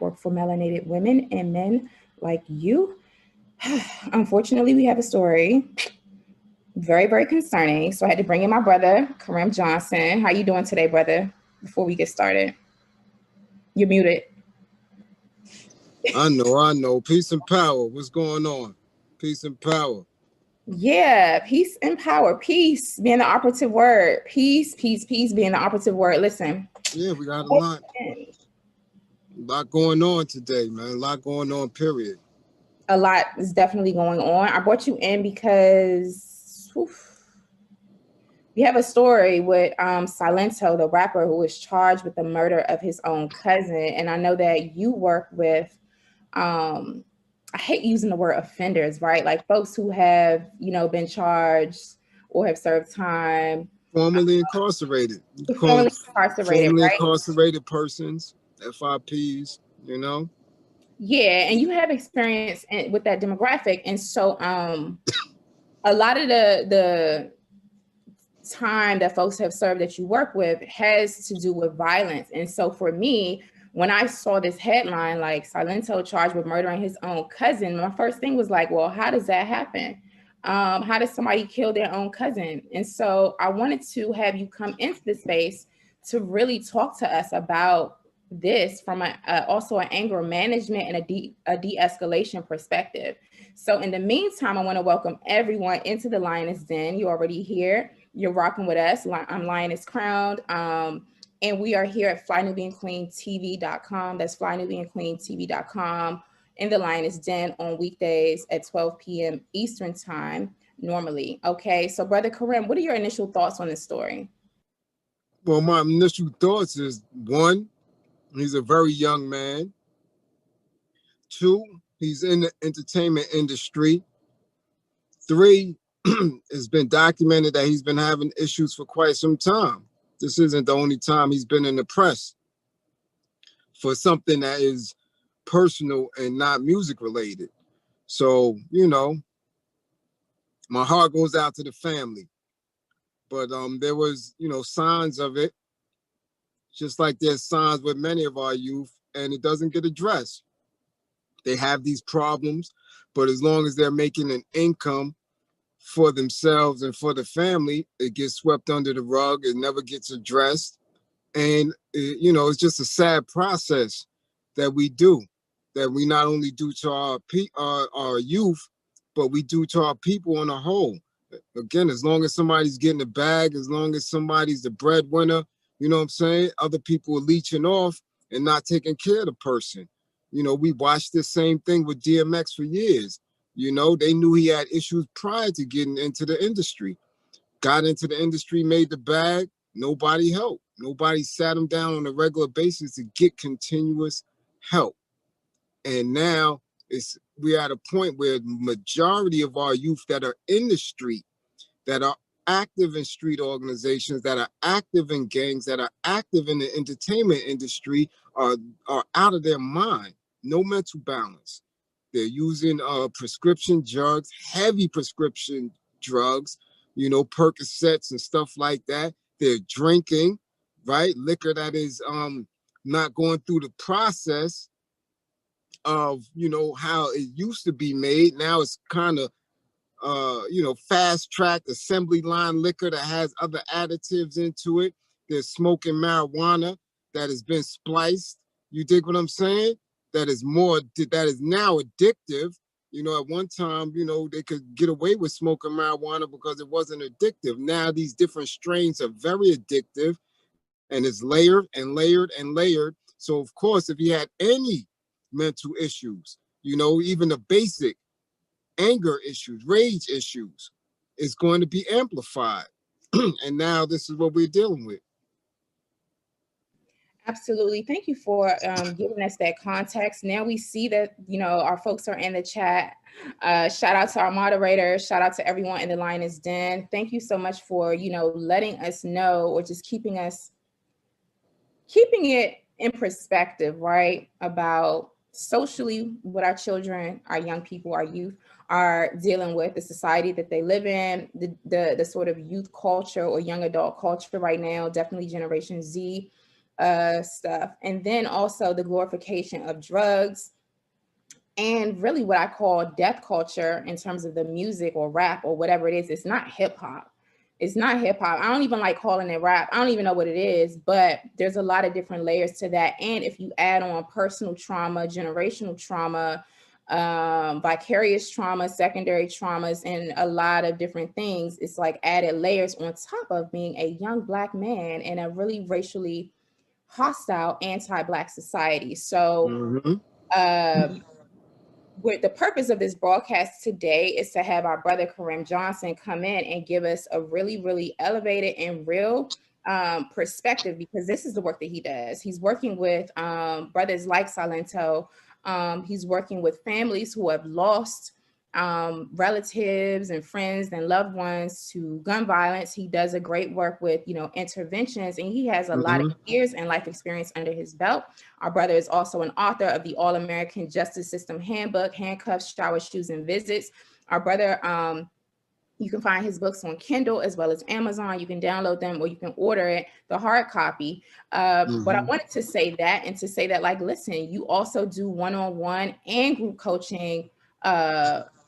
network for melanated women and men like you. Unfortunately, we have a story, very, very concerning. So I had to bring in my brother, Kareem Johnson. How you doing today, brother? Before we get started, you're muted. I know. Peace and power. What's going on? Peace and power. Yeah, peace and power. Peace being the operative word. Peace being the operative word. Listen. Yeah, we got a lot going on today, man. A lot going on, period. A lot is definitely going on. I brought you in because we have a story with Silento, the rapper who was charged with the murder of his own cousin. And I know that you work with I hate using the word offenders, right? Like folks who have, been charged or have served time. Formerly incarcerated. Formerly incarcerated, right? Incarcerated persons, FIPs, Yeah, and you have experience with that demographic. And so a lot of the time that folks have served that you work with has to do with violence. And so for me, when I saw this headline, like Silento charged with murdering his own cousin, my first thing was like, well, how does that happen? How does somebody kill their own cousin? And so I wanted to have you come into the space to really talk to us about this from also an anger management and a de-escalation perspective. So in the meantime, I want to welcome everyone into the Lioness Den. You're already here. You're rocking with us. I'm Lioness Crowned. And we are here at FlyNubianQueenTV.com. That's FlyNubianQueenTV.com in the Lioness Den on weekdays at 12 p.m. Eastern time normally. Okay, so Brother Kareem, what are your initial thoughts on this story? Well, my initial thoughts is, one, he's a very young man. Two, he's in the entertainment industry. Three, it's been documented that he's been having issues for quite some time. This isn't the only time he's been in the press for something that is personal and not music related. So, my heart goes out to the family. But there was, signs of it, just like there's signs with many of our youth, and it doesn't get addressed. They have these problems, but as long as they're making an income for themselves and for the family, it gets swept under the rug. It never gets addressed. And, it's just a sad process that we do, that we not only do to our youth, but we do to our people on a whole. Again, as long as somebody's getting a bag, as long as somebody's the breadwinner, you know what I'm saying? Other people are leeching off and not taking care of the person. We watched the same thing with DMX for years. They knew he had issues prior to getting into the industry. Got into the industry, made the bag, nobody helped. Nobody sat him down on a regular basis to get continuous help. And now we're at a point where the majority of our youth that are in the street, that are active in street organizations, that are active in gangs, that are active in the entertainment industry are out of their mind. No mental balance. They're using prescription drugs, heavy prescription drugs, Percocets and stuff like that. They're drinking, right? Liquor that is not going through the process of, how it used to be made. Now it's kind of, fast-tracked assembly line liquor that has other additives into it. They're smoking marijuana that has been spliced. You dig what I'm saying? That is now addictive. At one time, they could get away with smoking marijuana because it wasn't addictive. Now these different strains are very addictive, and it's layered and layered and layered. So of course, if he had any mental issues, even the basic anger issues, rage issues, is going to be amplified. And now this is what we're dealing with. Absolutely. Thank you for giving us that context. Now we see that, our folks are in the chat. Shout out to our moderators. Shout out to everyone in the Lioness Den. Thank you so much for, letting us know, or just keeping it in perspective, right? About socially what our children, our young people, our youth are dealing with, the society that they live in, the sort of youth culture or young adult culture right now, definitely Generation Z. stuff. And then also the glorification of drugs, and really what I call death culture in terms of the music or rap or whatever it is. It's not hip hop. It's not hip hop. I don't even like calling it rap. I don't even know what it is, but there's a lot of different layers to that. And if you add on personal trauma, generational trauma, vicarious trauma, secondary traumas, and a lot of different things, it's like added layers on top of being a young Black man in a really racially hostile anti-Black society. So the purpose of this broadcast today is to have our brother Kareem Johnson come in and give us a really, really elevated and real perspective, because this is the work that he does. He's working with brothers like Silento. He's working with families who have lost relatives and friends and loved ones to gun violence. He does a great work with, interventions, and he has a lot of years and life experience under his belt. Our brother is also an author of the All-American Justice System Handbook, Handcuffs, Showers, Shoes, and Visits. Our brother, you can find his books on Kindle as well as Amazon. You can download them or you can order it, the hard copy. But I wanted to say that, and to say that, like, listen, you also do one-on-one and group coaching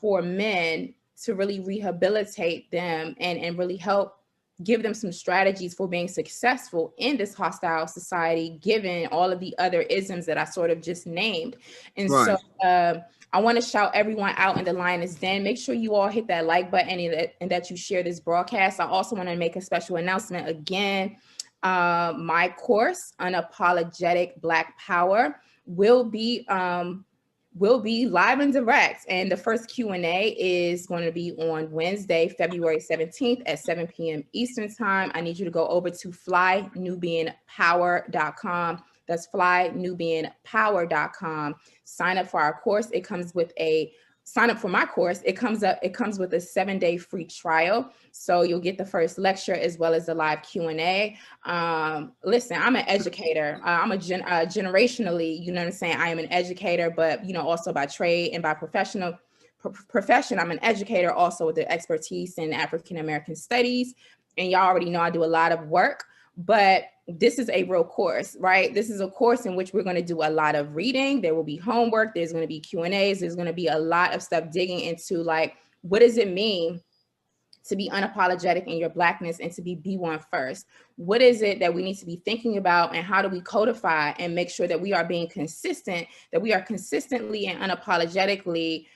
for men to really rehabilitate them and really help give them some strategies for being successful in this hostile society, given all of the other isms that I sort of just named. And so I want to shout everyone out in the Lioness Den. Make sure you all hit that like button and that you share this broadcast. I also want to make a special announcement again. My course, Unapologetic Black Power, will be live and direct. And the first Q&A is going to be on Wednesday, February 17th at 7 p.m. Eastern time. I need you to go over to flynubianpower.com. That's flynubianpower.com. Sign up for our course. It comes with sign up for my course. It comes with a 7-day free trial. So you'll get the first lecture as well as the live Q&A. Listen, I'm an educator. I'm generationally, you know what I'm saying? I am an educator, but, also by trade and by profession, I'm an educator also with the expertise in African-American studies. And y'all already know I do a lot of work, but this is a real course, right? This is a course in which we're going to do a lot of reading. There will be homework. There's going to be Q&As. There's going to be a lot of stuff digging into, like, what does it mean to be unapologetic in your Blackness and to be B1 first? What is it that we need to be thinking about, and how do we codify and make sure that we are being consistent, that we are consistently and unapologetically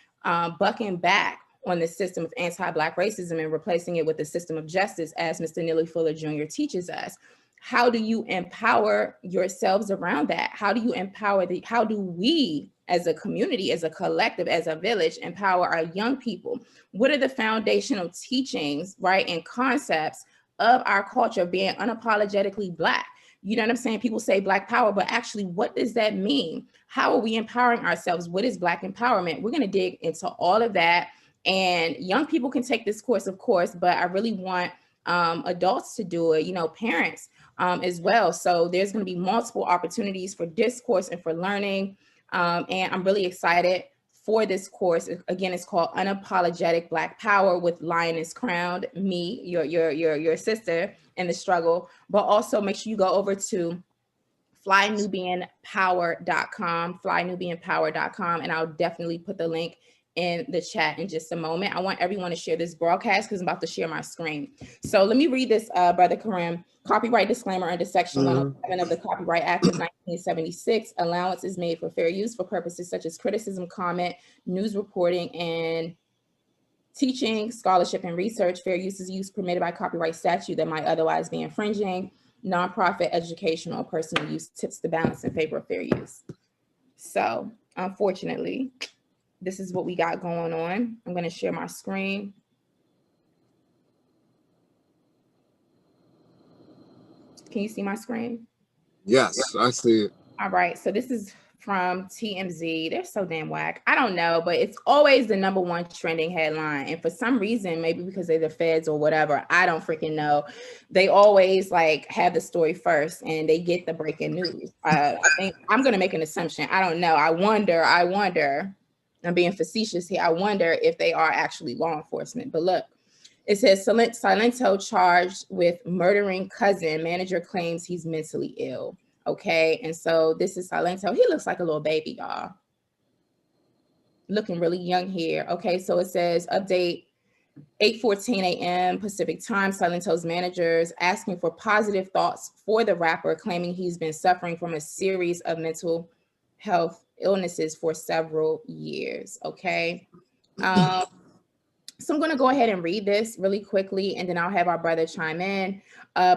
bucking back on the system of anti-Black racism and replacing it with the system of justice, as Mr. Neely Fuller Jr. teaches us? How do you empower yourselves around that? How do you empower how do we as a community, as a collective, as a village, empower our young people? What are the foundational teachings, right, and concepts of our culture of being unapologetically Black? You know what I'm saying? People say Black power, but actually, what does that mean? How are we empowering ourselves? What is Black empowerment? We're going to dig into all of that. And young people can take this course, of course, but I really want adults to do it, parents as well. So there's going to be multiple opportunities for discourse and for learning. And I'm really excited for this course. Again, it's called Unapologetic Black Power with Lioness Crowned, me, your sister in the struggle. But also make sure you go over to flynubianpower.com, flynubianpower.com, and I'll definitely put the link in the chat in just a moment. I want everyone to share this broadcast because I'm about to share my screen. So let me read this, Brother Kareem. Copyright disclaimer under Section 107 of the Copyright Act of 1976. Allowance is made for fair use for purposes such as criticism, comment, news reporting, and teaching, scholarship, and research. Fair use is use permitted by copyright statute that might otherwise be infringing. Nonprofit, educational, or personal use tips the balance in favor of fair use. So, unfortunately, this is what we got going on. I'm going to share my screen. Can you see my screen? Yes, I see it. All right. So this is from TMZ. They're so damn whack. I don't know, but it's always the #1 trending headline. And for some reason, maybe because they're the feds or whatever, I don't freaking know. They always like have the story first and they get the breaking news. I think I'm going to make an assumption. I don't know. I wonder. I'm being facetious here. I wonder if they are actually law enforcement. But look, it says Silento charged with murdering cousin. Manager claims he's mentally ill. Okay, and so this is Silento. He looks like a little baby, y'all. Looking really young here. Okay, so it says update 8:14 a.m. Pacific time. Silento's managers asking for positive thoughts for the rapper, claiming he's been suffering from a series of mental health illnesses for several years. Okay. So I'm going to go ahead and read this really quickly, and then I'll have our brother chime in.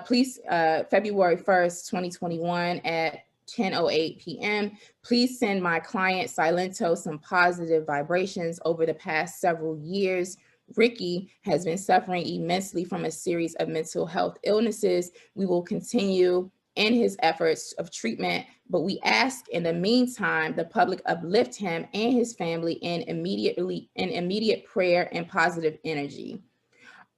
Please, February 1st, 2021 at 10:08 p.m. Please send my client Silento some positive vibrations. Over the past several years, Ricky has been suffering immensely from a series of mental health illnesses. We will continue in his efforts of treatment, but we ask in the meantime the public uplift him and his family in immediate prayer and positive energy.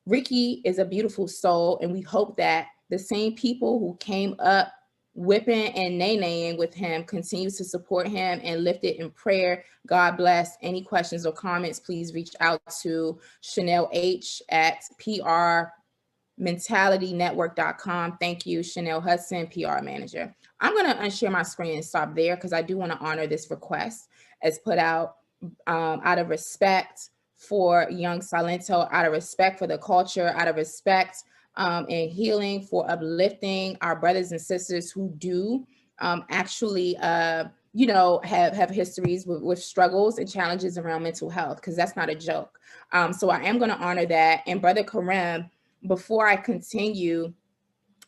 Ricky is a beautiful soul, and we hope that the same people who came up whipping and Nae Naeing with him continue to support him and lift it in prayer. God bless. Any questions or comments, please reach out to Chanel H at PRmentalitynetwork.com. Thank you, Chanel Hudson, PR manager. I'm going to unshare my screen and stop there because I do want to honor this request as put out out of respect for young Silento, out of respect for the culture, out of respect and healing, for uplifting our brothers and sisters who do actually, you know, have histories with struggles and challenges around mental health, because that's not a joke. So I am going to honor that. And Brother Kareem, before I continue,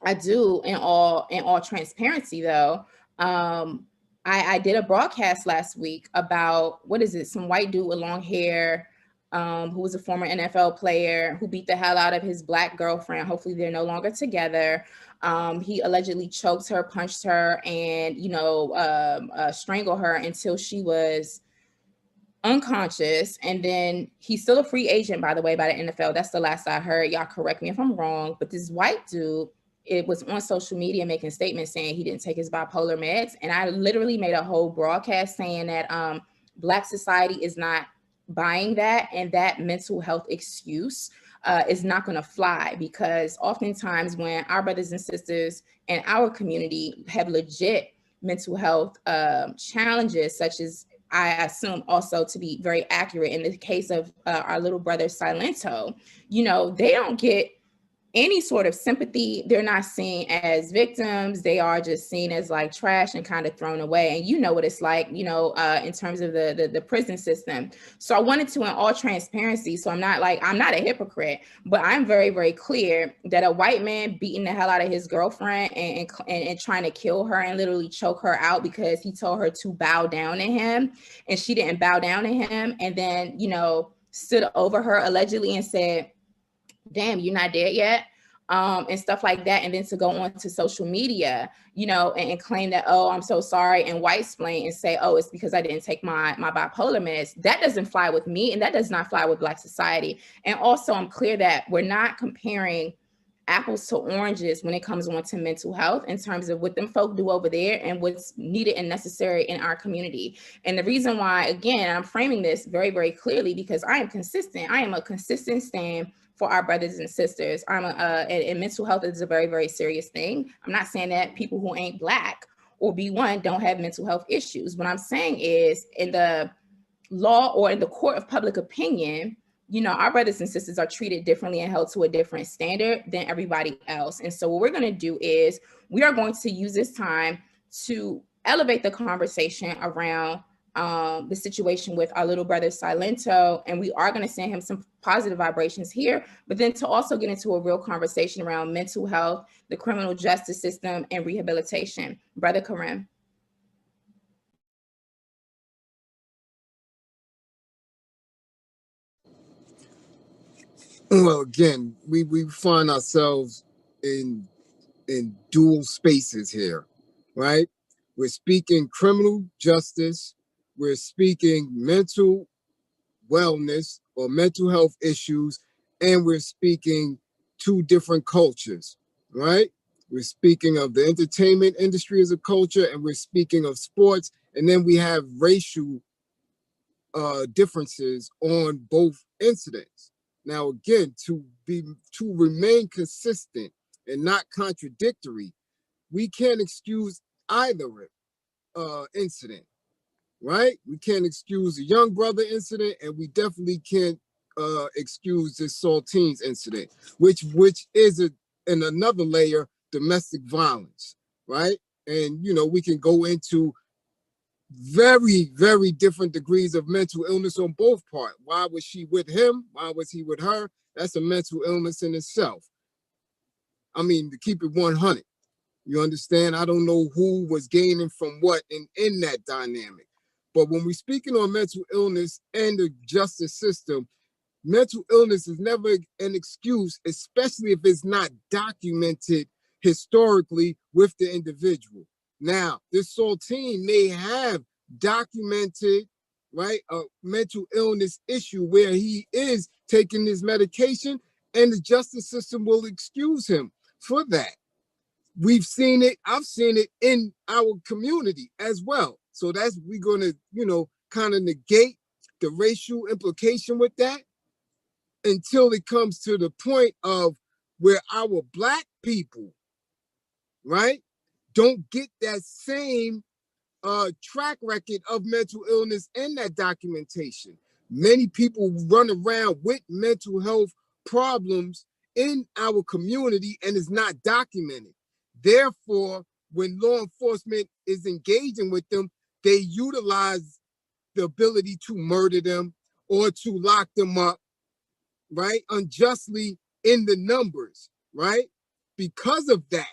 I do, in all transparency though, I did a broadcast last week about, what is it, some white dude with long hair who was a former NFL player who beat the hell out of his Black girlfriend. Hopefully they're no longer together. He allegedly choked her, punched her, and, you know, strangled her until she was unconscious. And then he's still a free agent, by the way, by the NFL. That's the last I heard. Y'all correct me if I'm wrong. But this white dude, it was on social media making statements saying he didn't take his bipolar meds. And I literally made a whole broadcast saying that Black society is not buying that, and that mental health excuse is not going to fly, because oftentimes when our brothers and sisters in our community have legit mental health challenges, such as, I assume also to be very accurate in the case of our little brother Silento, you know, they don't get any sort of sympathy. They're not seen as victims. They are just seen as like trash and kind of thrown away. And you know what it's like, you know, in terms of the prison system. So I wanted to, in all transparency, so I'm not a hypocrite, but I'm very, very clear that a white man beating the hell out of his girlfriend and trying to kill her and literally choke her out because he told her to bow down to him and she didn't bow down to him, and then, you know, stood over her allegedly and said, damn, you're not dead yet, and stuff like that. And then to go on to social media, you know, and claim that, oh, I'm so sorry, and white-splain and say, oh, it's because I didn't take my bipolar meds. That doesn't fly with me, and that does not fly with Black society. And also, I'm clear that we're not comparing apples to oranges when it comes on to mental health in terms of what them folk do over there and what's needed and necessary in our community. And the reason why, again, I'm framing this very, very clearly, because I am consistent. I am a consistent stand for our brothers and sisters. And mental health is a very, very serious thing. I'm not saying that people who ain't Black or B1 don't have mental health issues. What I'm saying is, in the law or in the court of public opinion, you know, our brothers and sisters are treated differently and held to a different standard than everybody else. And so what we're going to do is we are going to use this time to elevate the conversation around the situation with our little brother Silento, and we are going to send him some positive vibrations here, but then to also get into a real conversation around mental health, the criminal justice system, and rehabilitation. Brother Kareem. Well, again, we find ourselves in dual spaces here, right? We're speaking criminal justice, we're speaking mental wellness or mental health issues, and we're speaking two different cultures, right? We're speaking of the entertainment industry as a culture, and we're speaking of sports, and then we have racial differences on both incidents. Now, again, to remain consistent and not contradictory, we can't excuse either incident, right? We can't excuse the young brother incident, and we definitely can't excuse this Saltines incident, which is in another layer, domestic violence, right? And you know, we can go into very, very different degrees of mental illness on both parts. Why was she with him? Why was he with her? That's a mental illness in itself. I mean, to keep it 100, you understand? I don't know who was gaining from what in that dynamic. But when we're speaking on mental illness and the justice system, mental illness is never an excuse, especially if it's not documented historically with the individual. Now, this Saltine may have documented, right, a mental illness issue where he is taking his medication, and the justice system will excuse him for that. We've seen it. I've seen it in our community as well. So we're going to, you know, kind of negate the racial implication with that until it comes to the point of where our Black people, right, don't get that same track record of mental illness and that documentation. Many people run around with mental health problems in our community and is not documented. Therefore, when law enforcement is engaging with them, they utilize the ability to murder them or to lock them up, right, unjustly in the numbers, right? Because of that,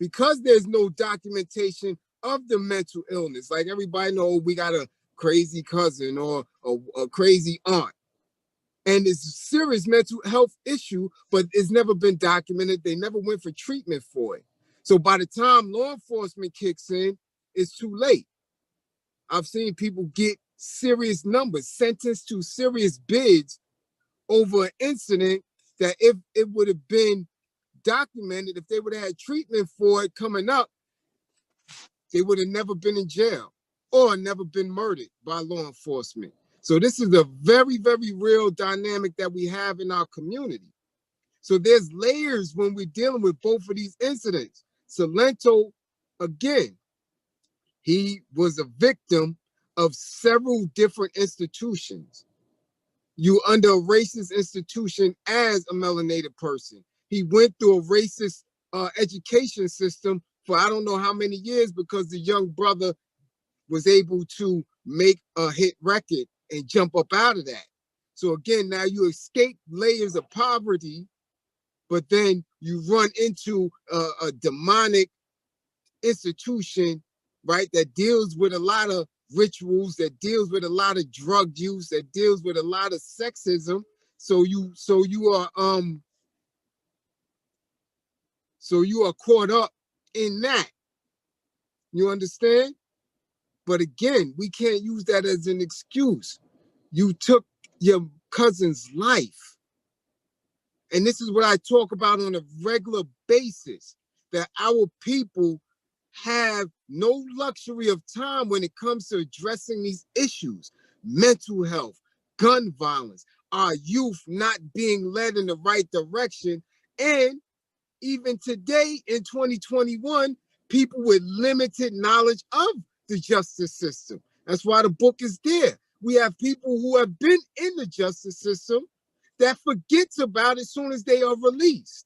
because there's no documentation of the mental illness. Like everybody knows, we got a crazy cousin or a crazy aunt, and it's a serious mental health issue, but it's never been documented. They never went for treatment for it. So by the time law enforcement kicks in, it's too late. I've seen people get serious numbers, sentenced to serious bids over an incident that if it would have been documented, if they would have had treatment for it coming up, they would have never been in jail or never been murdered by law enforcement. So this is a very, very real dynamic that we have in our community. So there's layers when we're dealing with both of these incidents. Silento, again, he was a victim of several different institutions. You under a racist institution as a melanated person. He went through a racist education system for I don't know how many years because the young brother was able to make a hit record and jump up out of that. So again, now you escape layers of poverty, but then you run into a demonic institution, right, that deals with a lot of rituals, that deals with a lot of drug use, that deals with a lot of sexism. So you are caught up in that. You understand? But again, we can't use that as an excuse. You took your cousin's life. And this is what I talk about on a regular basis, that our people have no luxury of time when it comes to addressing these issues. Mental health, gun violence, our youth not being led in the right direction. And even today in 2021, people with limited knowledge of the justice system. That's why the book is there. We have people who have been in the justice system that forgets about it as soon as they are released.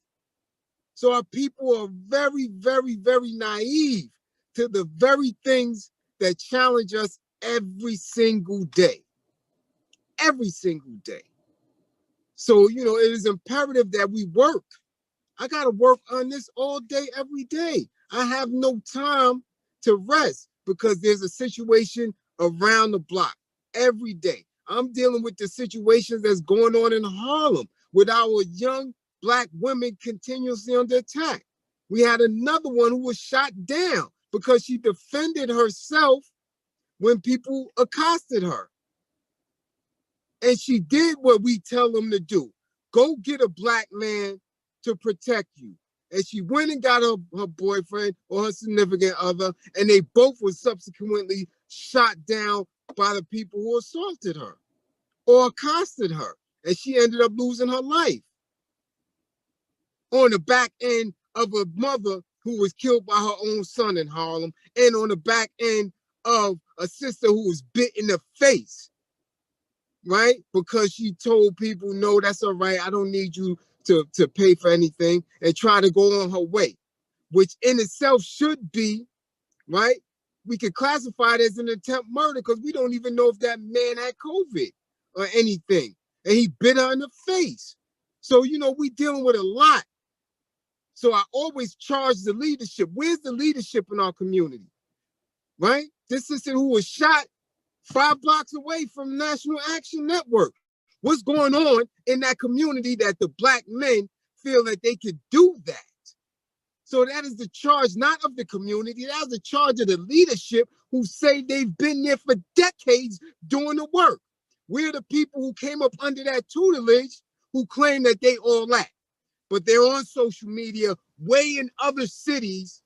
So our people are very, very, very naive to the very things that challenge us every single day. Every single day. So, you know, it is imperative that we work. I got to work on this all day, every day. I have no time to rest because there's a situation around the block every day. I'm dealing with the situations that's going on in Harlem with our young Black women continuously under attack. We had another one who was shot down because she defended herself when people accosted her. And she did what we tell them to do. Go get a Black man to protect you. And she went and got her boyfriend or her significant other, and they both were subsequently shot down by the people who assaulted her or accosted her. And she ended up losing her life on the back end of a mother who was killed by her own son in Harlem, and on the back end of a sister who was bit in the face, right? Because she told people, no, that's all right. I don't need you to pay for anything, and try to go on her way, which in itself should be, right? We could classify it as an attempt murder because we don't even know if that man had COVID or anything. And he bit her in the face. So, you know, we dealing with a lot. So I always charge the leadership. Where's the leadership in our community, right? This sister who was shot 5 blocks away from National Action Network. What's going on in that community that the Black men feel that they could do that? So that is the charge, not of the community. That is the charge of the leadership who say they've been there for decades doing the work. We're the people who came up under that tutelage who claim that they all that. But they're on social media way in other cities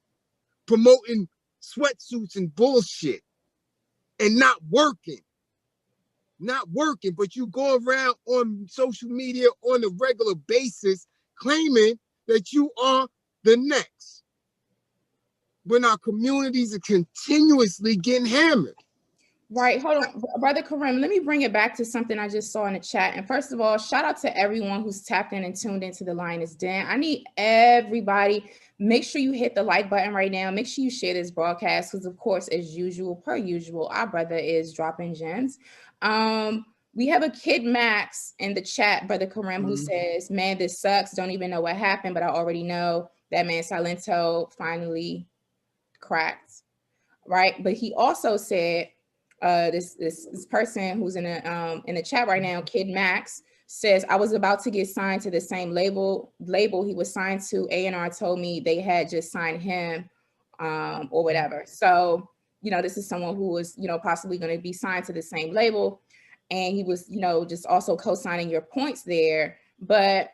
promoting sweatsuits and bullshit and not working. Not working, but you go around on social media on a regular basis claiming that you are the next, when our communities are continuously getting hammered. Right. Hold on, Brother Kareem, let me bring it back to something I just saw in the chat. And first of all, shout out to everyone who's tapped in and tuned into the Lioness Den. I need everybody, make sure you hit the like button right now. Make sure you share this broadcast because, of course, as usual, per usual, our brother is dropping gems. We have a Kid Max in the chat, Brother Kareem, who says, man, this sucks. Don't even know what happened, but I already know that man Silento finally cracked. Right. But he also said, this person who's in the chat right now, Kid Max, says, I was about to get signed to the same label he was signed to. A&R told me they had just signed him or whatever. So, you know, this is someone who was, you know, possibly going to be signed to the same label. And he was, you know, just also co-signing your points there. But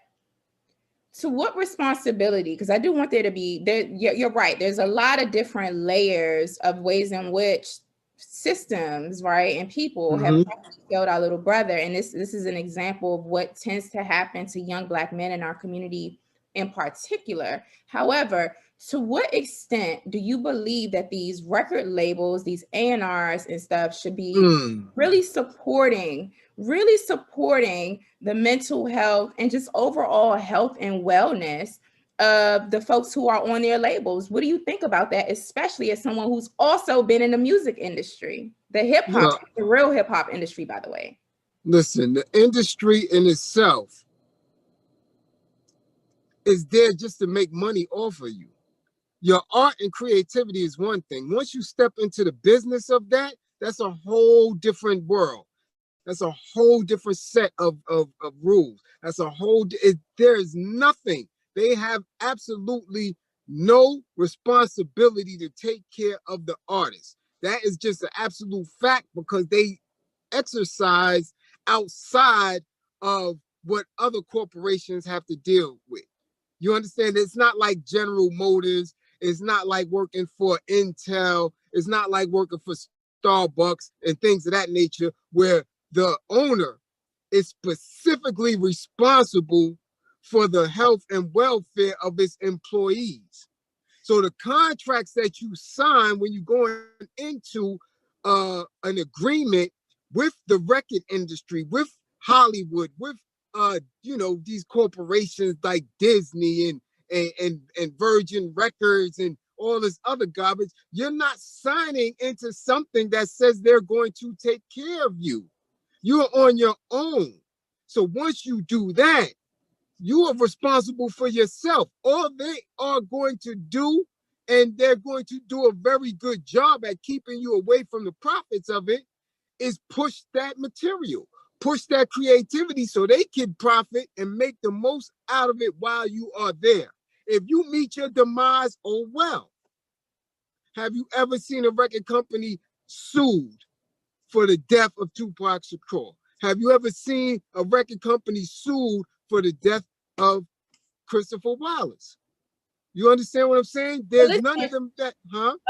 to what responsibility? Because I do want there to be, you're right. There's a lot of different layers of ways in which systems, right, and people have killed our little brother. And this is an example of what tends to happen to young Black men in our community in particular. However, to what extent do you believe that these record labels, these A&Rs and stuff should be really supporting the mental health and just overall health and wellness of the folks who are on their labels? What do you think about that, especially as someone who's also been in the music industry, the hip hop, the real hip hop industry, by the way? Listen, the industry in itself is there just to make money off of you. Your art and creativity is one thing. Once you step into the business of that, that's a whole different world. That's a whole different set of rules. That's a whole, there is nothing. They have absolutely no responsibility to take care of the artist. That is just an absolute fact because they exercise outside of what other corporations have to deal with. You understand? It's not like General Motors. It's not like working for Intel. It's not like working for Starbucks and things of that nature, where the owner is specifically responsible for the health and welfare of its employees. So the contracts that you sign when you're going into an agreement with the record industry, with Hollywood, with you know, these corporations like Disney and Virgin Records and all this other garbage, you're not signing into something that says they're going to take care of you. You're on your own. So once you do that, you are responsible for yourself. All they are going to do, and they're going to do a very good job at keeping you away from the profits of it, is push that material, push that creativity so they can profit and make the most out of it while you are there. If you meet your demise, oh well. Have you ever seen a record company sued for the death of Tupac Shakur? Have you ever seen a record company sued for the death of Christopher Wallace? You understand what I'm saying? There's none of them that,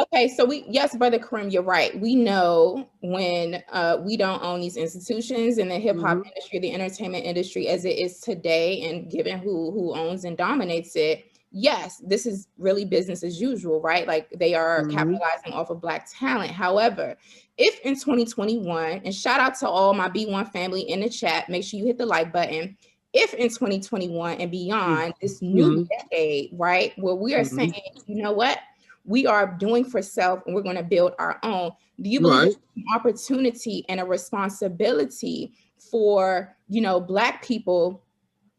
Okay, so yes, Brother Kareem, you're right. We know when we don't own these institutions in the hip hop industry, the entertainment industry as it is today, and given who owns and dominates it, yes, this is really business as usual, right? Like they are capitalizing off of Black talent. However, if in 2021, and shout out to all my B1 family in the chat, make sure you hit the like button. If in 2021 and beyond, this new decade, right, where we are saying, you know what, we are doing for self and we're going to build our own. Do you believe it's an opportunity and a responsibility for, you know, Black people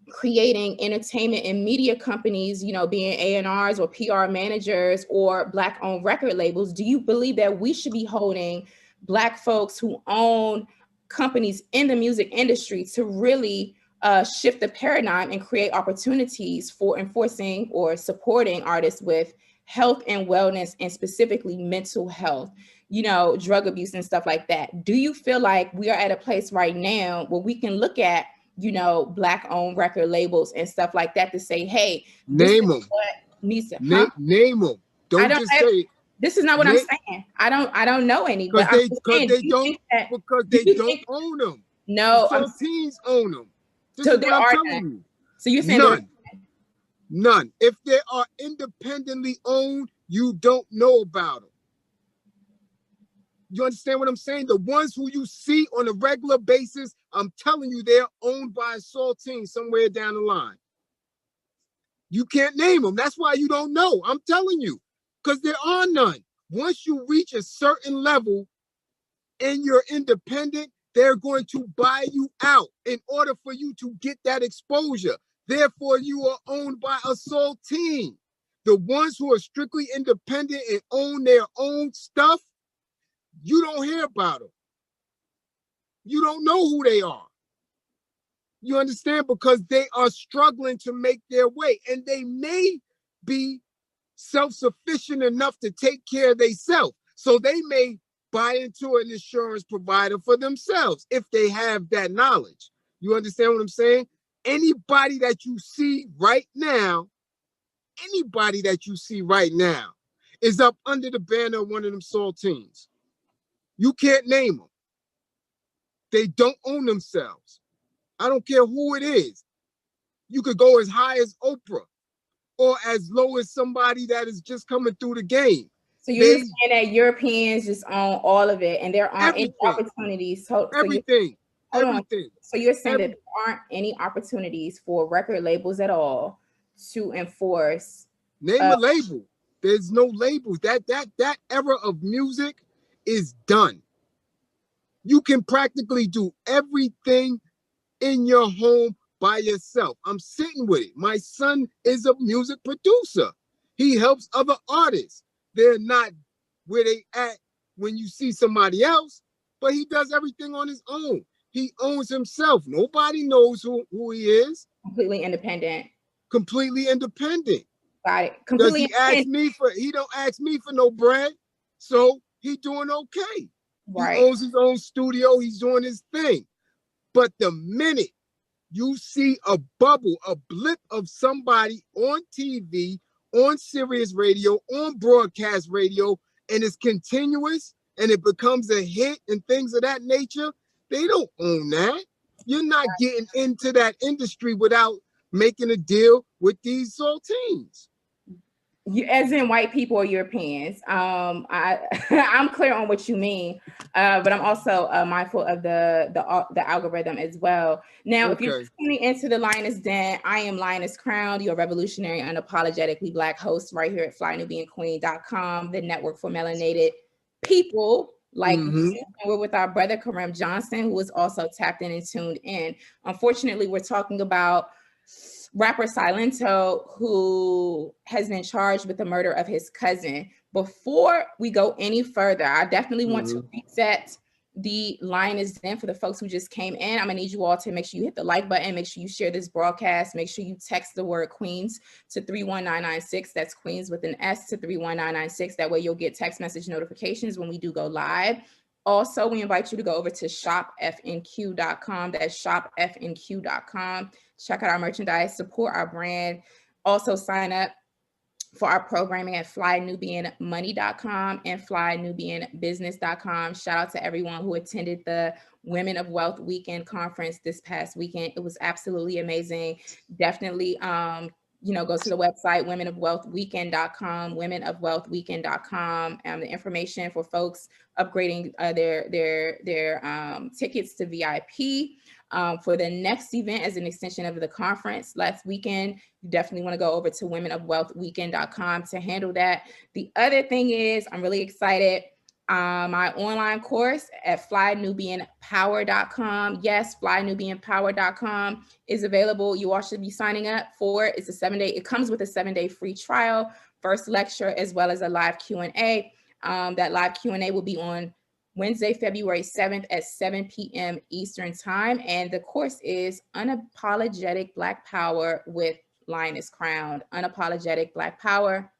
creating entertainment and media companies, you know, being A&Rs or PR managers or Black owned record labels? Do you believe that we should be holding Black folks who own companies in the music industry to really shift the paradigm and create opportunities for enforcing or supporting artists with health and wellness, and specifically mental health, you know, drug abuse and stuff like that? Do you feel like we are at a place right now where we can look at, you know, Black owned record labels and stuff like that to say, hey, name them. What needs to name them. Don't just say it. This is not what I'm saying. I don't know any, but because they don't own them. No, the teams own them. This so is what I'm telling you. So you're saying none. If they are independently owned, you don't know about them. You understand what I'm saying? The ones who you see on a regular basis, I'm telling you, they're owned by a Saltine somewhere down the line. You can't name them. That's why you don't know. I'm telling you, because there are none. Once you reach a certain level and you're independent, they're going to buy you out in order for you to get that exposure. Therefore, you are owned by a Saltine. The ones who are strictly independent and own their own stuff, you don't hear about them. You don't know who they are. You understand? Because they are struggling to make their way, and they may be self-sufficient enough to take care of themselves. So they may buy into an insurance provider for themselves if they have that knowledge. You understand what I'm saying? Anybody that you see right now is up under the banner of one of them Saltines. You can't name them. They don't own themselves. I don't care who it is. You could go as high as Oprah or as low as somebody that is just coming through the game. So you're saying that Europeans just own all of it and there aren't any opportunities. Everything. So you're saying that there aren't any opportunities for record labels at all to enforce. Name a label. There's no labels. That era of music is done. You can practically do everything in your home by yourself. I'm sitting with it. My son is a music producer. He helps other artists. They're not where they at when you see somebody else, but he does everything on his own. He owns himself. Nobody knows who he is. Completely independent. Completely independent. Got it. Completely. He don't ask me for no bread, so he doing okay. Right. He owns his own studio. He's doing his thing. But the minute you see a bubble, a blip of somebody on TV, on Sirius radio, on broadcast radio, and it's continuous and it becomes a hit and things of that nature, they don't own that. You're not getting into that industry without making a deal with these Saltines. As in white people or Europeans. I'm clear on what you mean, but I'm also mindful of the algorithm as well. Now, if you're tuning into the Lioness Den, I am Lioness Crowned, your revolutionary, unapologetically Black host right here at flynubianqueen.com, the network for melanated people like you. And we're with our brother Kareem Johnson, who is also tapped in and tuned in. Unfortunately, we're talking about rapper Silento, who has been charged with the murder of his cousin. Before we go any further, I definitely want to reset the Lioness Den for the folks who just came in. I'm gonna need you all to make sure you hit the like button, make sure you share this broadcast, make sure you text the word Queens to 31996. That's Queens with an S to 31996. That way you'll get text message notifications when we do go live. Also, we invite you to go over to shopfnq.com. That's shopfnq.com. Check out our merchandise, support our brand. Also, sign up for our programming at flynubianmoney.com and flynubianbusiness.com. Shout out to everyone who attended the Women of Wealth Weekend Conference this past weekend. It was absolutely amazing. Definitely go to the website, womenofwealthweekend.com, womenofwealthweekend.com. The information for folks upgrading their tickets to VIP for the next event as an extension of the conference last weekend. You definitely want to go over to womenofwealthweekend.com to handle that. The other thing is, I'm really excited. My online course at flynubianpower.com. Yes, flynubianpower.com is available. You all should be signing up for it. It's a 7-day. It comes with a 7-day free trial, first lecture, as well as a live Q&A. That live Q&A will be on Wednesday, February 7th at 7 p.m. Eastern time. And the course is Unapologetic Black Power with Lioness Crowned. Unapologetic Black Power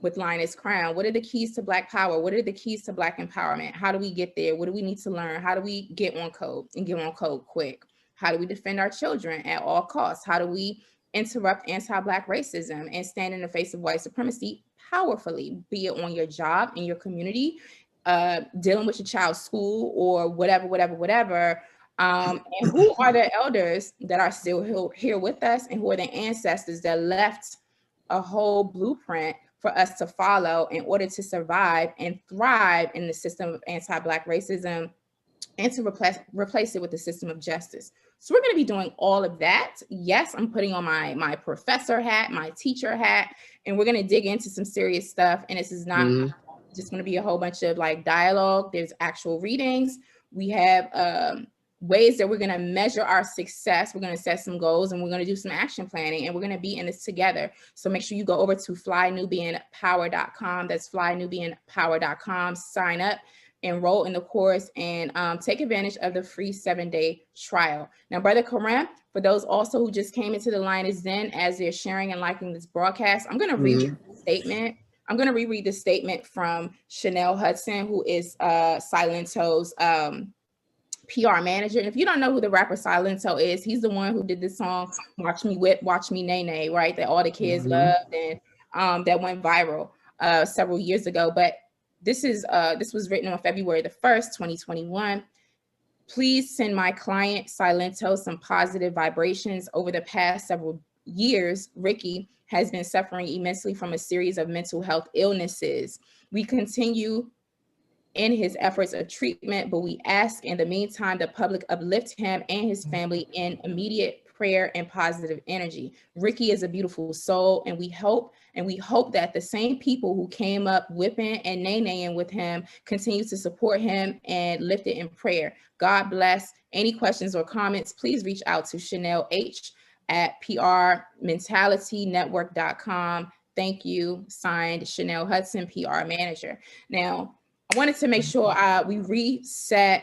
with Lioness Crown. What are the keys to Black power? What are the keys to Black empowerment? How do we get there? What do we need to learn? How do we get on code and get on code quick? How do we defend our children at all costs? How do we interrupt anti-Black racism and stand in the face of white supremacy powerfully, be it on your job, in your community, dealing with your child's school or whatever. And who are the elders that are still here with us, and who are the ancestors that left a whole blueprint for us to follow in order to survive and thrive in the system of anti-Black racism, and to replace it with the system of justice. So we're going to be doing all of that. Yes, I'm putting on my professor hat, my teacher hat, and we're going to dig into some serious stuff. And this is not just going to be a whole bunch of like dialogue. There's actual readings. We have ways that we're going to measure our success. We're going to set some goals, and we're going to do some action planning, and we're going to be in this together. So make sure you go over to flynubianpower.com. That's flynubianpower.com. Sign up, enroll in the course, and take advantage of the free 7-day trial. Now, Brother Kareem, for those also who just came into the Lioness Den as they're sharing and liking this broadcast, I'm going to read the statement. I'm going to reread the statement from Chanel Hudson, who is Silento's PR manager. And if you don't know who the rapper Silento is, he's the one who did this song, Watch Me Whip, Watch Me Nae Nae, right? That all the kids loved, and that went viral several years ago. But this was written on February the 1st, 2021. Please send my client Silento some positive vibrations. Over the past several years, Ricky has been suffering immensely from a series of mental health illnesses. We continue in his efforts of treatment, but we ask in the meantime the public uplift him and his family in immediate prayer and positive energy. Ricky is a beautiful soul, and we hope that the same people who came up whipping and nay-naying with him continue to support him and lift it in prayer. God bless. Any questions or comments, please reach out to Chanel H at prmentalitynetwork.com. Thank you. Signed, Chanel Hudson, PR manager. Now, I wanted to make sure we reset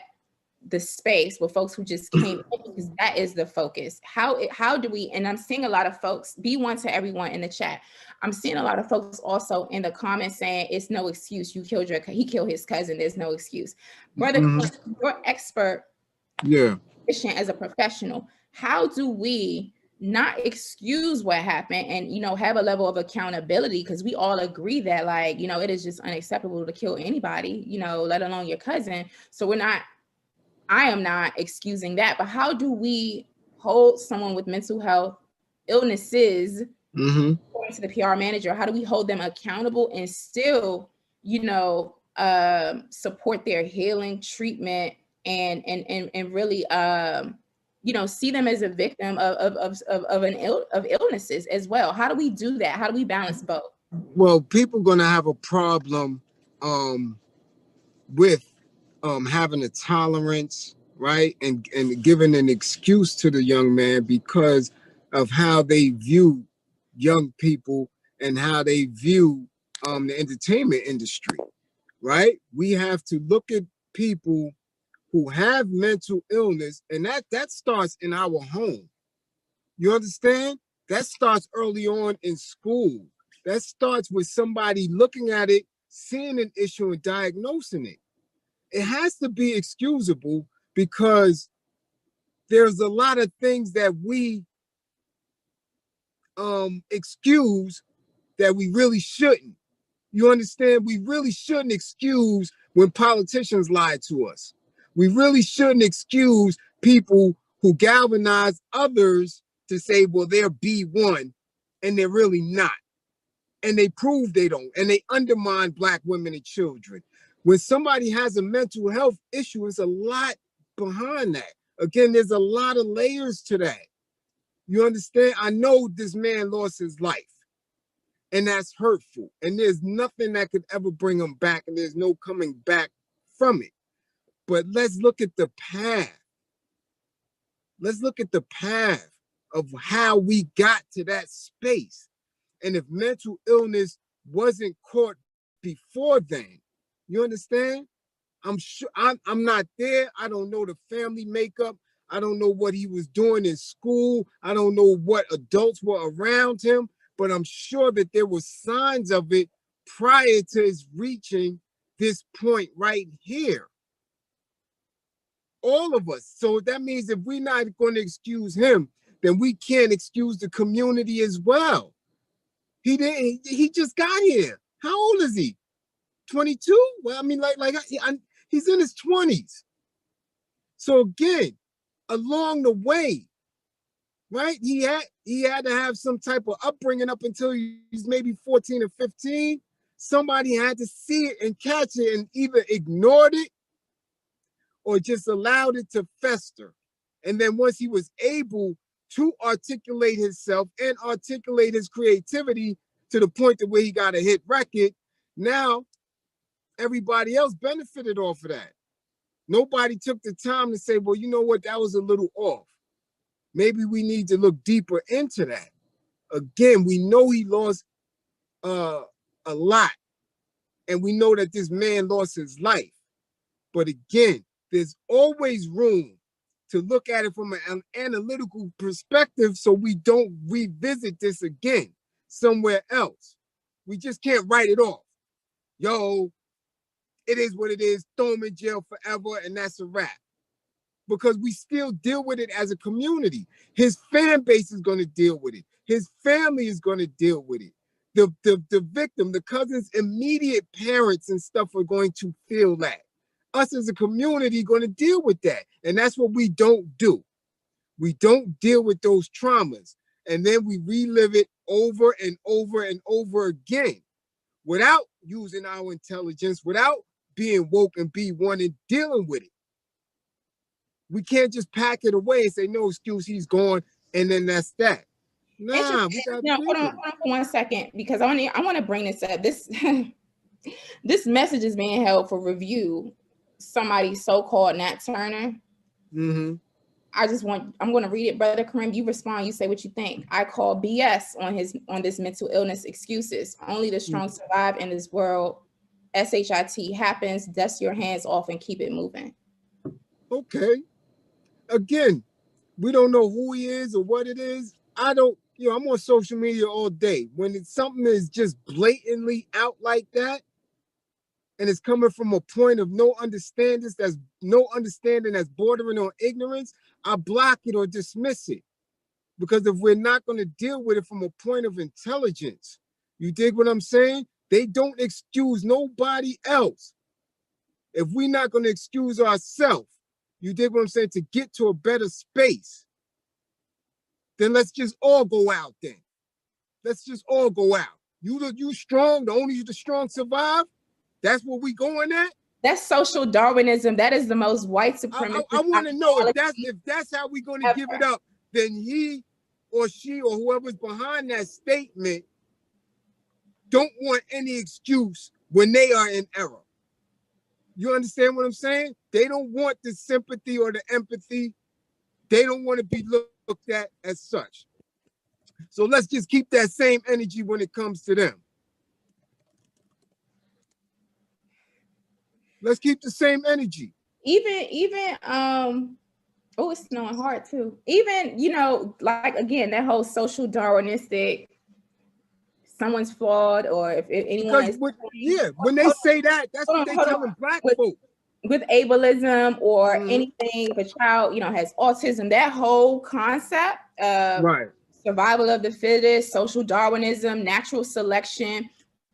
the space with folks who just came in, because that is the focus. How do we, and I'm seeing a lot of folks, be one to everyone in the chat. I'm seeing a lot of folks also in the comments saying it's no excuse. He killed his cousin. There's no excuse. Brother, you're expert as a professional. How do we not excuse what happened and, have a level of accountability? Because we all agree that, like, it is just unacceptable to kill anybody, let alone your cousin. So I am not excusing that, but how do we hold someone with mental health illnesses, according to the PR manager, how do we hold them accountable and still, support their healing, treatment, and really, see them as a victim of illnesses as well? How do we do that? How do we balance both? Well, people are going to have a problem with having a tolerance, right? And giving an excuse to the young man because of how they view young people and how they view the entertainment industry, right? We have to look at people who have mental illness, and that starts in our home. You understand? That starts early on in school. That starts with somebody looking at it, seeing an issue, and diagnosing it. It has to be excusable because there's a lot of things that we excuse that we really shouldn't. You understand? We really shouldn't excuse when politicians lie to us. We really shouldn't excuse people who galvanize others to say, well, they're B1 and they're really not. And they prove they don't, and they undermine Black women and children. When somebody has a mental health issue, there's a lot behind that. Again, there's a lot of layers to that. You understand? I know this man lost his life, and that's hurtful, and there's nothing that could ever bring him back, and there's no coming back from it. But let's look at the path. Let's look at the path of how we got to that space. And if mental illness wasn't caught before then, you understand? I'm sure I'm not there. I don't know the family makeup. I don't know what he was doing in school. I don't know what adults were around him, but I'm sure that there were signs of it prior to his reaching this point right here. All of us. So that means if we're not going to excuse him, then we can't excuse the community as well. He just got here. How old is he? 22? Well, I mean, he's in his 20s. So again, along the way, right? He had to have some type of upbringing up until he's maybe 14 or 15. Somebody had to see it and catch it and either ignored it or just allowed it to fester. And then once he was able to articulate himself and articulate his creativity to the point that where he got a hit record, now everybody else benefited off of that. Nobody took the time to say, well, you know what, that was a little off. Maybe we need to look deeper into that. Again, we know he lost a lot, and we know that this man lost his life. But again, there's always room to look at it from an analytical perspective so we don't revisit this again somewhere else. We just can't write it off. Yo, it is what it is, throw him in jail forever, and that's a wrap. Because we still deal with it as a community. His fan base is going to deal with it. His family is going to deal with it. The victim, the cousin's immediate parents and stuff are going to feel that. Us as a community going to deal with that. And that's what we don't do. We don't deal with those traumas. And then we relive it over and over and over again without using our intelligence, without being woke and be one and dealing with it. We can't just pack it away and say, no excuse, he's gone, and then that's that. Nah, we got hold on for 1 second, because I want to bring this up. This message is being held for review. Somebody so-called Nat Turner. Mm-hmm. I'm going to read it, Brother Kareem. You respond. You say what you think. I call BS on this mental illness excuses. Only the strong survive in this world. SHIT happens. Dust your hands off and keep it moving. Okay. Again, we don't know who he is or what it is. I'm on social media all day. When something is just blatantly out like that, and it's coming from a point of no understanding that's bordering on ignorance, I block it or dismiss it. Because if we're not going to deal with it from a point of intelligence, you dig what I'm saying? They don't excuse nobody else. If we're not going to excuse ourselves, you dig what I'm saying, to get to a better space, then let's just all go out then. Let's just all go out. You strong, the strong survive. That's what we going at? That's social Darwinism. That is the most white supremacist. I want to know if that's how we're going to give it up, then he or she or whoever's behind that statement don't want any excuse when they are in error. You understand what I'm saying? They don't want the sympathy or the empathy. They don't want to be looked at as such. So let's just keep that same energy when it comes to them. Let's keep the same energy. Even oh, it's snowing hard too. Even, like again, that whole social Darwinistic, someone's flawed, or if anyone is when they say that, that's what they telling Black folk. With ableism or anything, if a child, has autism, that whole concept of survival of the fittest, social Darwinism, natural selection,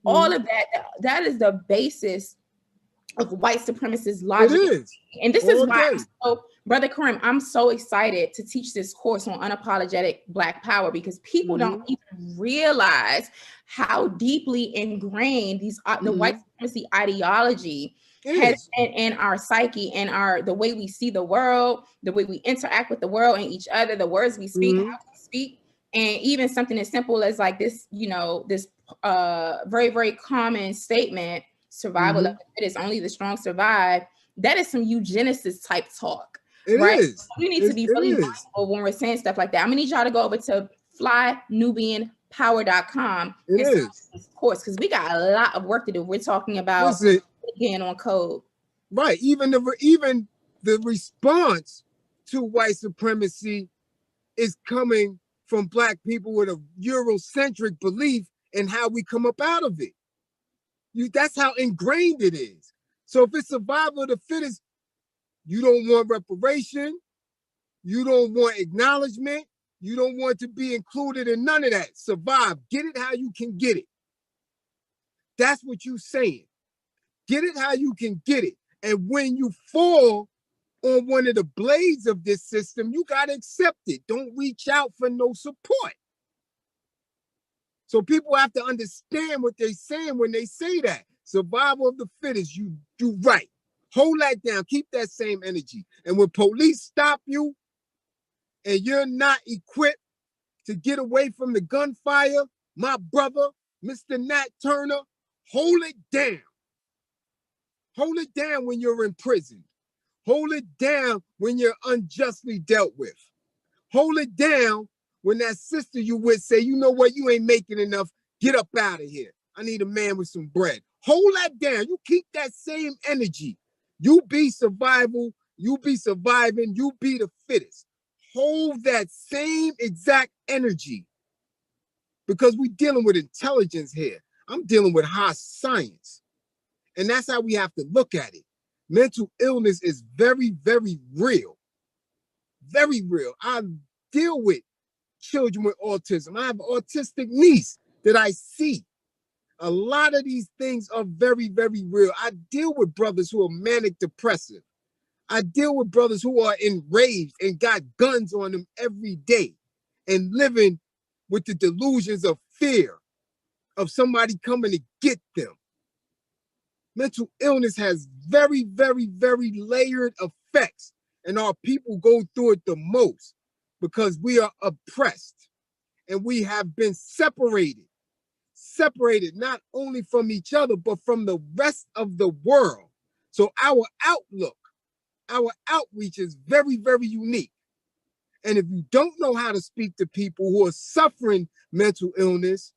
all of that is the basis of white supremacist logic. It is. And this is why I'm so Brother Karim, I'm so excited to teach this course on unapologetic Black power, because people don't even realize how deeply ingrained the white supremacy ideology has in our psyche and the way we see the world, the way we interact with the world and each other, the words we speak, how we speak. And even something as simple as like this, this very, very common statement, survival of the fittest, only the strong survive. That is some eugenicist type talk. Right? We need to be really mindful when we're saying stuff like that. I'm gonna need y'all to go over to flynubianpower.com and start this course, because we got a lot of work to do. We're talking about again on code. Right. Even the response to white supremacy is coming from Black people with a Eurocentric belief in how we come up out of it. That's how ingrained it is. So if it's survival of the fittest, you don't want reparation, you don't want acknowledgement, you don't want to be included in none of that. Survive. Get it how you can get it. That's what you're saying. Get it how you can get it. And when you fall on one of the blades of this system, you got to accept it. Don't reach out for no support. So people have to understand what they're saying when they say that. Survival of the fittest, you do right. Hold that down. Keep that same energy. And when police stop you and you're not equipped to get away from the gunfire, my brother, Mr. Nat Turner, hold it down. Hold it down when you're in prison. Hold it down when you're unjustly dealt with. Hold it down when that sister you with say, you know what, you ain't making enough. Get up out of here. I need a man with some bread. Hold that down. You keep that same energy. You be survival. You be surviving. You be the fittest. Hold that same exact energy, because we're dealing with intelligence here. I'm dealing with high science. And that's how we have to look at it. Mental illness is very, very real. Very real. I deal with children with autism. I have an autistic niece that I see. A lot of these things are very, very real. I deal with brothers who are manic depressive. I deal with brothers who are enraged and got guns on them every day and living with the delusions of fear of somebody coming to get them. Mental illness has very, very, very layered effects, and our people go through it the most because we are oppressed and we have been separated not only from each other, but from the rest of the world. So our outlook, our outreach is very, very unique. And if you don't know how to speak to people who are suffering mental illness,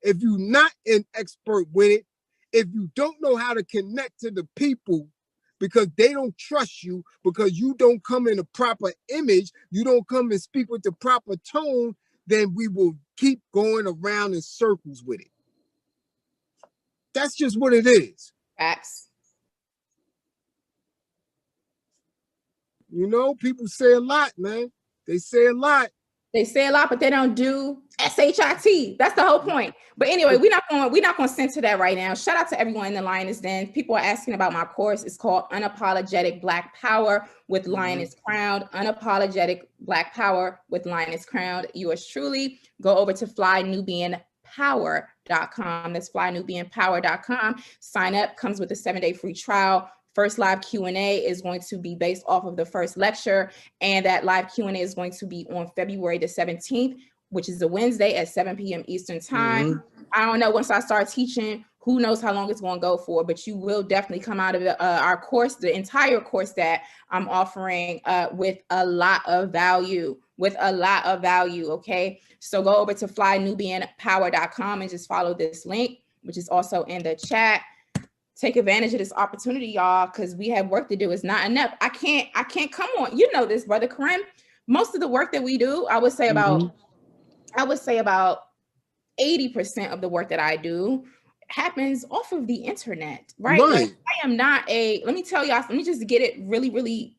if you're not an expert with it, if you don't know how to connect to the people because they don't trust you, because you don't come in a proper image, you don't come and speak with the proper tone, then we will keep going around in circles with it. That's just what it is. Facts. You know, people say a lot, man. They say a lot. They say a lot, but they don't do SHIT. That's the whole point. But anyway, we're not going to censor that right now. Shout out to everyone in the Lioness Den. People are asking about my course. It's called Unapologetic Black Power with Lioness Crowned. Unapologetic Black Power with Lioness Crowned. Yours truly. Go over to flynubianpower.com. That's flynubianpower.com. Sign up. Comes with a 7-day free trial. First live Q&A is going to be based off of the first lecture, and that live Q&A is going to be on February the 17th, which is a Wednesday at 7 p.m. Eastern time. I don't know, once I start teaching, who knows how long it's going to go for, but you will definitely come out of our course, the entire course that I'm offering with a lot of value, okay? So go over to flynubianpower.com and just follow this link, which is also in the chat. Take advantage of this opportunity, y'all, because we have work to do. It's not enough. I can't come on. You know this, Brother Karim. Most of the work that we do, I would say about 80% of the work that I do happens off of the internet, right? Like, I am not let me tell y'all, let me just get it really, really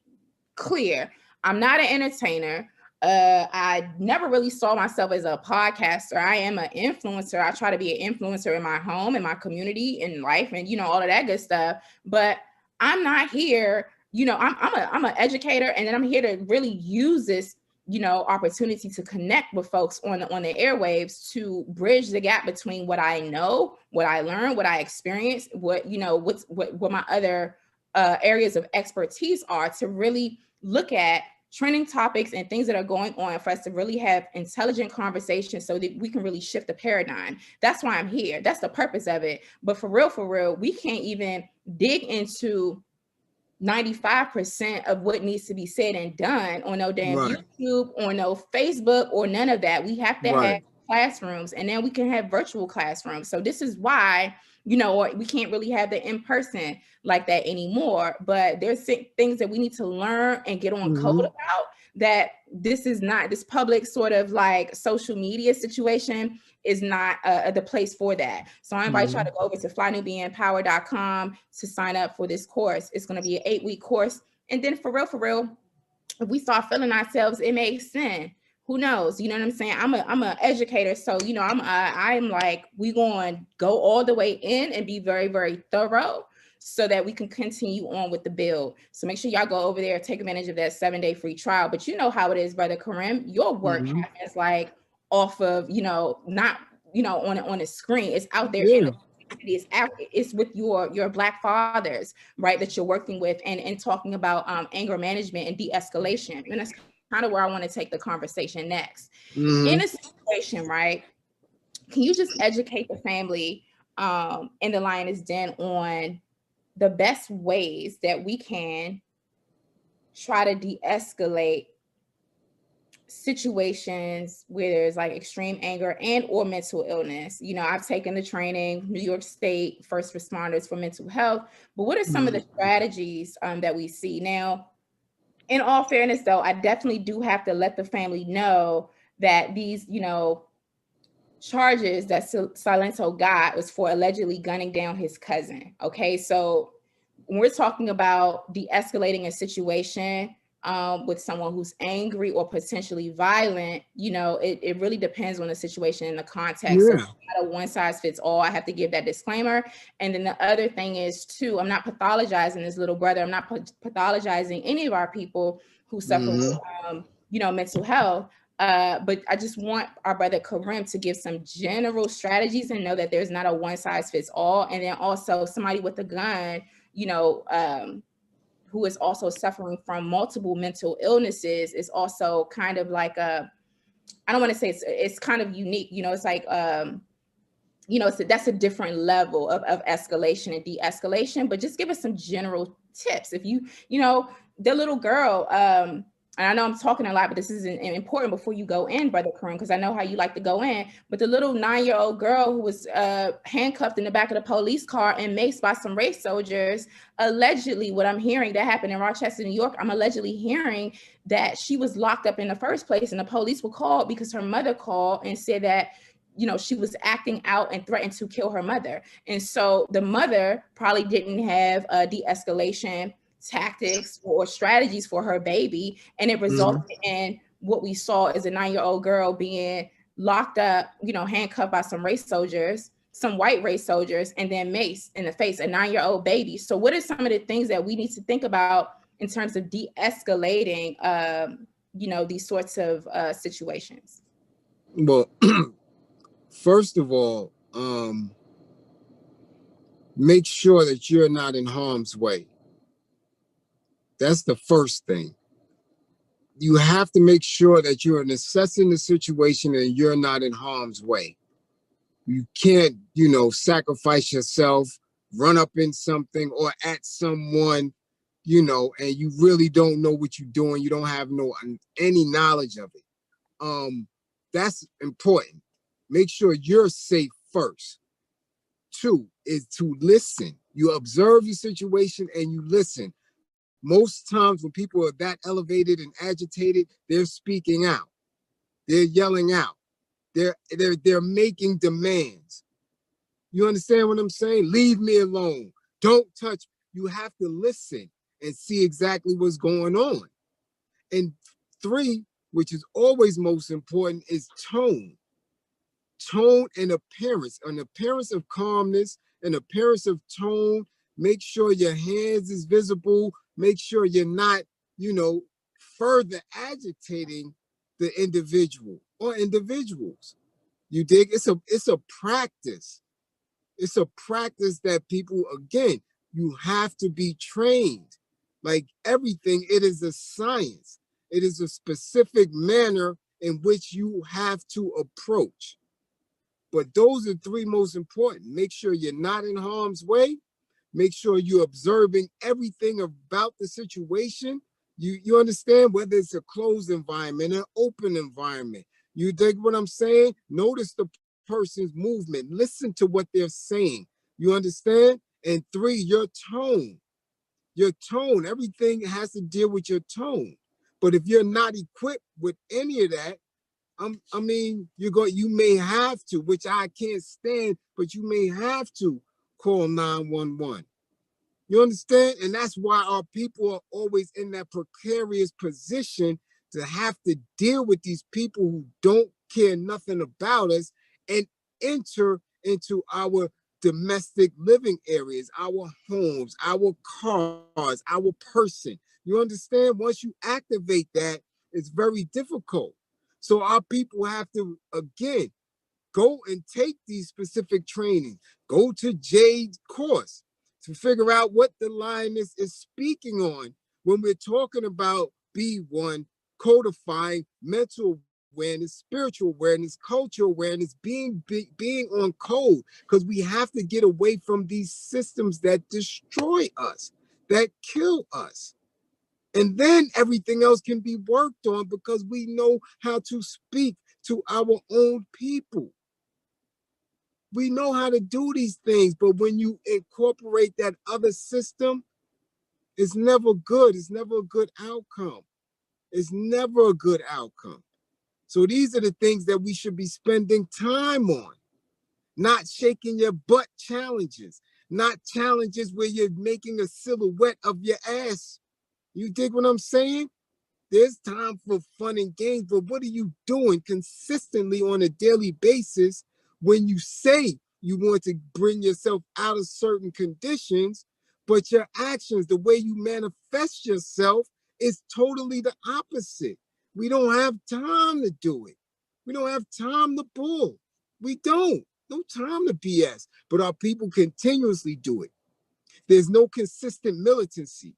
clear. I'm not an entertainer. I never really saw myself as a podcaster. I am an influencer. I try to be an influencer in my home, in my community, in life, and all of that good stuff. But I'm not here, you know, I'm an educator, and then I'm here to really use this, you know, opportunity to connect with folks on the airwaves, to bridge the gap between what I know, what I learned, what I experienced, what, you know, what my other areas of expertise are, to really look at trending topics and things that are going on, for us to really have intelligent conversations so that we can really shift the paradigm. That's why I'm here. That's the purpose of it. But for real, we can't even dig into 95% of what needs to be said and done on no damn YouTube, or no Facebook, or none of that. We have to have classrooms, and then we can have virtual classrooms. So this is why, you know, we can't really have the in-person like that anymore. But there's things that we need to learn and get on code about, that this is not, this public sort of like social media situation is not the place for that. So I invite y'all to go over to flynubianpower.com to sign up for this course. It's going to be an 8-week course. And then for real, if we start feeling ourselves, it makes sense. Who knows? You know what I'm saying? I'm an educator. So, you know, I'm like, we going to go all the way in and be very, very thorough, so that we can continue on with the build. So make sure y'all go over there, take advantage of that 7-day free trial. But you know how it is, Brother Karim, your work happens like off of, you know, not, you know, on a screen. It's out there in the community. It's with your Black fathers, right, that you're working with, and talking about anger management and de-escalation. And that's kind of where I want to take the conversation next. In a situation, right, can you just educate the family in the Lioness Den on the best ways that we can try to de-escalate situations where there's like extreme anger and or mental illness? You know, I've taken the training, New York State first responders for mental health, but what are some of the strategies that we see? Now, in all fairness though, I definitely do have to let the family know that these, you know, charges that Silento got was for allegedly gunning down his cousin. Okay, so when we're talking about de-escalating a situation with someone who's angry or potentially violent, you know, it really depends on the situation and the context. So it's not a one size fits all. I have to give that disclaimer. And then the other thing is too, I'm not pathologizing this little brother. I'm not pathologizing any of our people who suffer with, you know, mental health. But I just want our brother Karim to give some general strategies and know that there's not a one size fits all. And then also somebody with a gun, you know, who is also suffering from multiple mental illnesses is also kind of like I don't want to say it's kind of unique, you know, it's like, you know, that's a different level of escalation and de-escalation. But just give us some general tips. If you know, the little girl, and I know I'm talking a lot, but this is important before you go in, Brother Karim, because I know how you like to go in. But the little 9-year-old girl who was handcuffed in the back of the police car and maced by some race soldiers, allegedly, what I'm hearing that happened in Rochester, New York, I'm allegedly hearing that she was locked up in the first place, and the police were called because her mother called and said that, you know, she was acting out and threatened to kill her mother. And so the mother probably didn't have a de-escalation tactics or strategies for her baby, and it resulted in what we saw as a 9-year-old girl being locked up, you know, handcuffed by some race soldiers, some white race soldiers, and then maced in the face, a 9-year-old baby. So what are some of the things that we need to think about in terms of de-escalating, you know, these sorts of situations? Well, first of all, make sure that you're not in harm's way. That's the first thing. You have to make sure that you're assessing the situation and you're not in harm's way. You can't, you know, sacrifice yourself, run up in something or at someone, you know, and you really don't know what you're doing. You don't have any knowledge of it. That's important. Make sure you're safe first. 2 is to listen. You observe the situation and you listen. Most times when people are that elevated and agitated, they're speaking out. They're yelling out. They're making demands. You understand what I'm saying? Leave me alone. Don't touch. You have to listen and see exactly what's going on. And 3, which is always most important, is tone. Tone and appearance. An appearance of calmness, an appearance of tone. Make sure your hands is visible. Make sure you're not, you know, further agitating the individual or individuals. You dig? It's a practice. It's a practice that people, again, you have to be trained. Like everything, it is a science. It is a specific manner in which you have to approach. But those are three most important. Make sure you're not in harm's way. Make sure you're observing everything about the situation. You understand, whether it's a closed environment, an open environment. You dig what I'm saying? Notice the person's movement. Listen to what they're saying. You understand? And three, your tone. Your tone. Everything has to deal with your tone. But if you're not equipped with any of that, I mean, you may have to, which I can't stand, but you may have to call 911. You understand? And that's why our people are always in that precarious position to have to deal with these people who don't care nothing about us and enter into our domestic living areas, our homes, our cars, our person. You understand? Once you activate that, it's very difficult. So our people have to, again, go and take these specific training. Go to Jade's course to figure out what the lioness is speaking on when we're talking about B1, codifying mental awareness, spiritual awareness, cultural awareness, being on code, because we have to get away from these systems that destroy us, that kill us. And then everything else can be worked on because we know how to speak to our own people. We know how to do these things, but when you incorporate that other system, it's never good. It's never a good outcome. It's never a good outcome. So these are the things that we should be spending time on, not shaking your butt challenges, not challenges where you're making a silhouette of your ass. You dig what I'm saying? There's time for fun and games, but what are you doing consistently on a daily basis when you say you want to bring yourself out of certain conditions, but your actions, the way you manifest yourself, is totally the opposite? We don't have time to do it. We don't have time to bull. We don't. No time to BS. But our people continuously do it. There's no consistent militancy.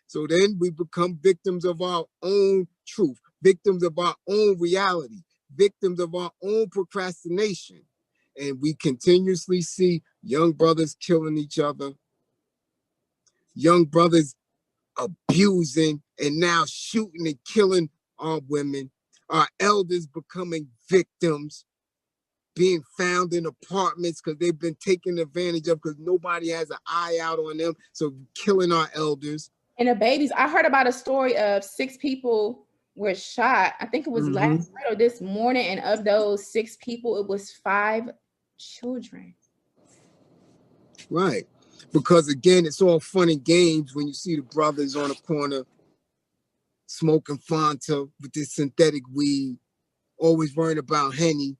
So then we become victims of our own truth, victims of our own reality, victims of our own procrastination. And we continuously see young brothers killing each other, young brothers abusing and now shooting and killing our women, our elders becoming victims, being found in apartments because they've been taken advantage of because nobody has an eye out on them. So killing our elders. And the babies, I heard about a story of 6 people were shot. I think it was last night or this morning. And of those 6 people, it was 5 children. Right. Because again, it's all fun and games when you see the brothers on the corner smoking Fanta with this synthetic weed, always worrying about Henny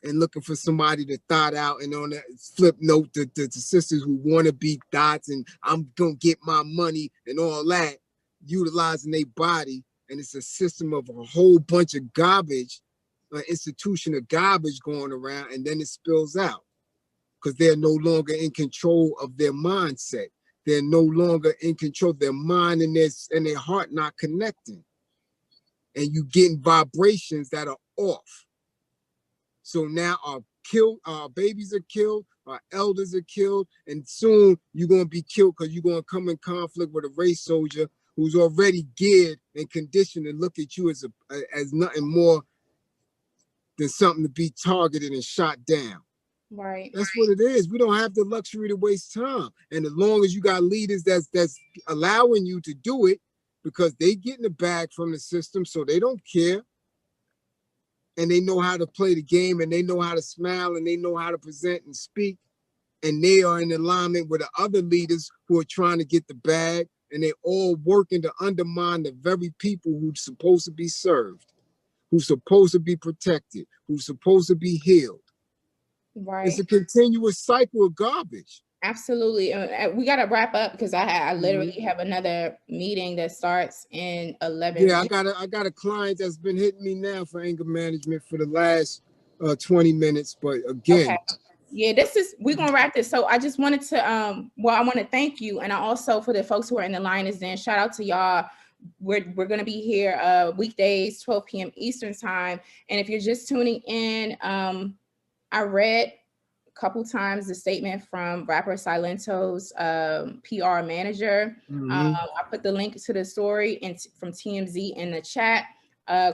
and looking for somebody to thought out. And on that flip note, the sisters who want to be thoughts and I'm going to get my money and all that, utilizing their body. And it's a system of a whole bunch of garbage, an institution of garbage going around, and then it spills out because they're no longer in control of their mindset. They're no longer in control. Their mind and their heart not connecting. And you getting vibrations that are off. So now our babies are killed, our elders are killed, and soon you're going to be killed because you're going to come in conflict with a race soldier who's already geared and conditioned to look at you as nothing more than something to be targeted and shot down. Right. That's what it is. We don't have the luxury to waste time. And as long as you got leaders that's allowing you to do it because they get in the bag from the system, so they don't care. And they know how to play the game and they know how to smile and they know how to present and speak. And they are in alignment with the other leaders who are trying to get the bag, and they're all working to undermine the very people who's supposed to be served, who's supposed to be protected, who's supposed to be healed. Right. It's a continuous cycle of garbage. Absolutely. We got to wrap up because I literally have another meeting that starts in 11 Yeah, minutes. I got a client that's been hitting me now for anger management for the last 20 minutes. But Okay. again, Yeah, we're gonna wrap this. So I just wanted to I want to thank you, and I also, for the folks who are in the line, is then shout out to y'all. We're gonna be here weekdays 12 p.m. Eastern time. And if you're just tuning in, I read couple times the statement from rapper Silento's PR manager. I put the link to the story from TMZ in the chat.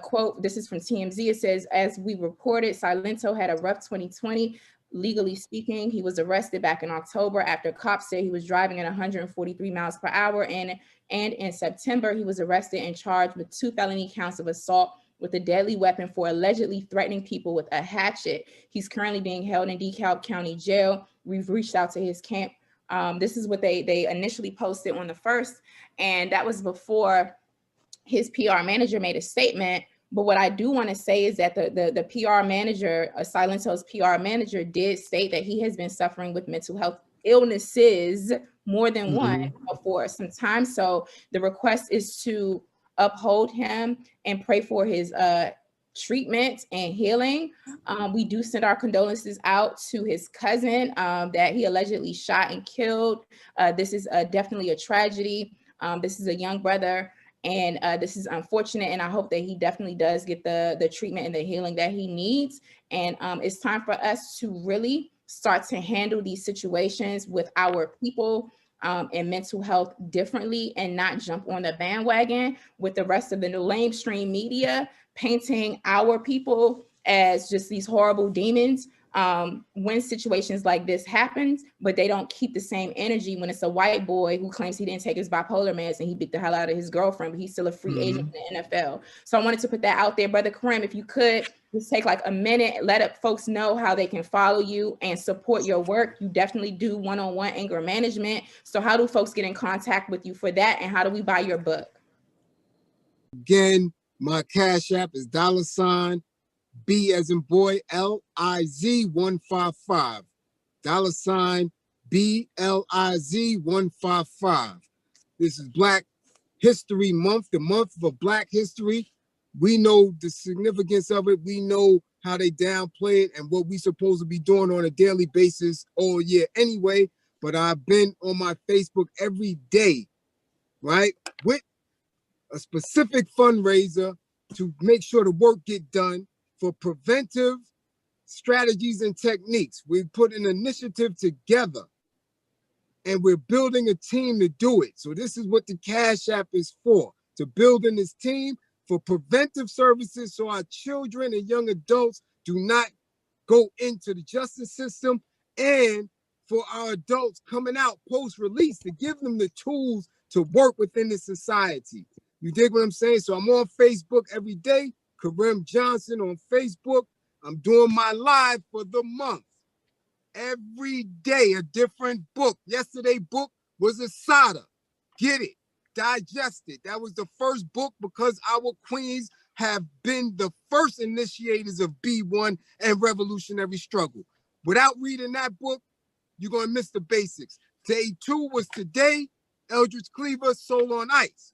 Quote, this is from TMZ. It says, as we reported, Silento had a rough 2020. Legally speaking, he was arrested back in October after cops said he was driving at 143 miles per hour. And in September, he was arrested and charged with 2 felony counts of assault with a deadly weapon for allegedly threatening people with a hatchet. He's currently being held in DeKalb County Jail. We've reached out to his camp. This is what they initially posted on the 1st, and that was before his PR manager made a statement. But what I do want to say is that the PR manager, Silento's PR manager, did state that he has been suffering with mental health illnesses, more than one, for some time. So the request is to uphold him and pray for his treatment and healing. We do send our condolences out to his cousin that he allegedly shot and killed. This is definitely a tragedy. This is a young brother, and this is unfortunate, and I hope that he definitely does get the treatment and the healing that he needs. And it's time for us to really start to handle these situations with our people and mental health differently, and not jump on the bandwagon with the rest of the mainstream media painting our people as just these horrible demons when situations like this happens, but they don't keep the same energy when it's a white boy who claims he didn't take his bipolar meds and he beat the hell out of his girlfriend, but he's still a free agent in the NFL. So I wanted to put that out there. Brother Karim, if you could just take like a minute, let folks know how they can follow you and support your work. You definitely do one-on-one anger management. So how do folks get in contact with you for that, and how do we buy your book? Again, my Cash App is $ B as in boy, LIZ 155. $ BLIZ 155. This is Black History Month, the month of Black history. We know the significance of it. We know how they downplay it and what we supposed to be doing on a daily basis all year anyway. But I've been on my Facebook every day, right, with a specific fundraiser to make sure the work get done for preventive strategies and techniques. We put an initiative together and we're building a team to do it. So this is what the Cash App is for, to building this team for preventive services so our children and young adults do not go into the justice system, and for our adults coming out post-release to give them the tools to work within the society. You dig what I'm saying? So I'm on Facebook every day, Karim Johnson on Facebook. I'm doing my live for the month. Every day, a different book. Yesterday book was Asada. Get it, digest it. That was the first book because our queens have been the first initiators of B1 and revolutionary struggle. Without reading that book, you're going to miss the basics. Day 2 was today, Eldridge Cleaver, Soul on Ice.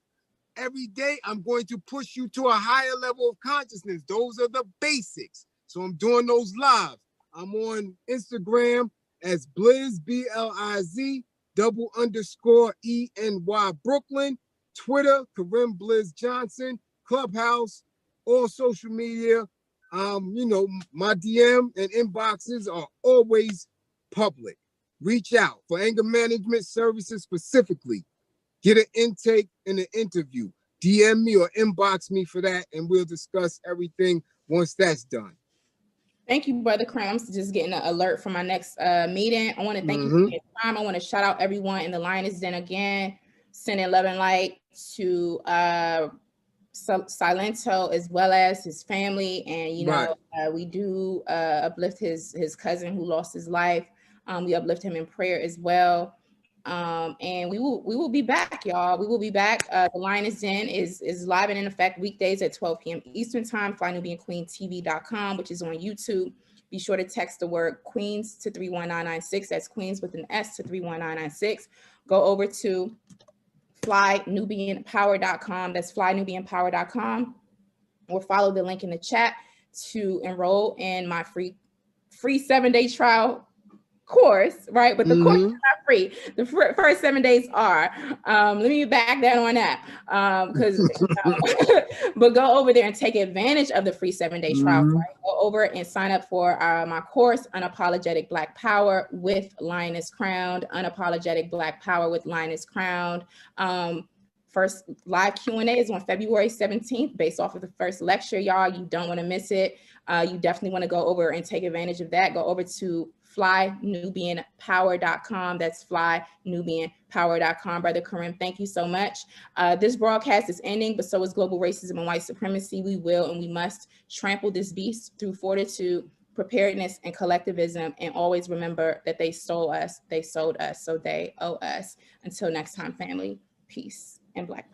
Every day, I'm going to push you to a higher level of consciousness. Those are the basics. So I'm doing those live. I'm on Instagram as Blizz, BLIZ, _ENY Brooklyn, Twitter, Karim Blizz Johnson, Clubhouse, all social media. You know, my DM and inboxes are always public. Reach out for anger management services specifically. Get an intake and an interview. DM me or inbox me for that, and we'll discuss everything once that's done. Thank you, Brother Cram. I'm just getting an alert for my next meeting. I want to thank you for your time. I want to shout out everyone in the Lioness Den again. Sending love and light to Silento as well as his family. And, you know, we do uplift his cousin who lost his life. We uplift him in prayer as well. And we will be back, y'all. We will be back. The Lioness Den is live and in effect weekdays at 12 p.m. Eastern time. FlyNubianQueenTV.com, which is on YouTube. Be sure to text the word Queens to 31996. That's Queens with an S to 31996. Go over to flynubianpower.com. That's flynubianpower.com, or follow the link in the chat to enroll in my free 7-day trial course, right? But the course is not free. The first 7 days are. Let me back that on that, but go over there and take advantage of the free 7-day trial. Right? Go over and sign up for my course, Unapologetic Black Power with Lioness Crowned. Unapologetic Black Power with Lioness Crowned. First live Q&A is on February 17th, based off of the first lecture, y'all. You don't want to miss it. You definitely want to go over and take advantage of that. Go over to flynubianpower.com. That's flynubianpower.com. Brother Karim, thank you so much. This broadcast is ending, but so is global racism and white supremacy. We will and we must trample this beast through fortitude, preparedness, and collectivism. And always remember that they stole us, they sold us, so they owe us. Until next time, family, peace and Black power.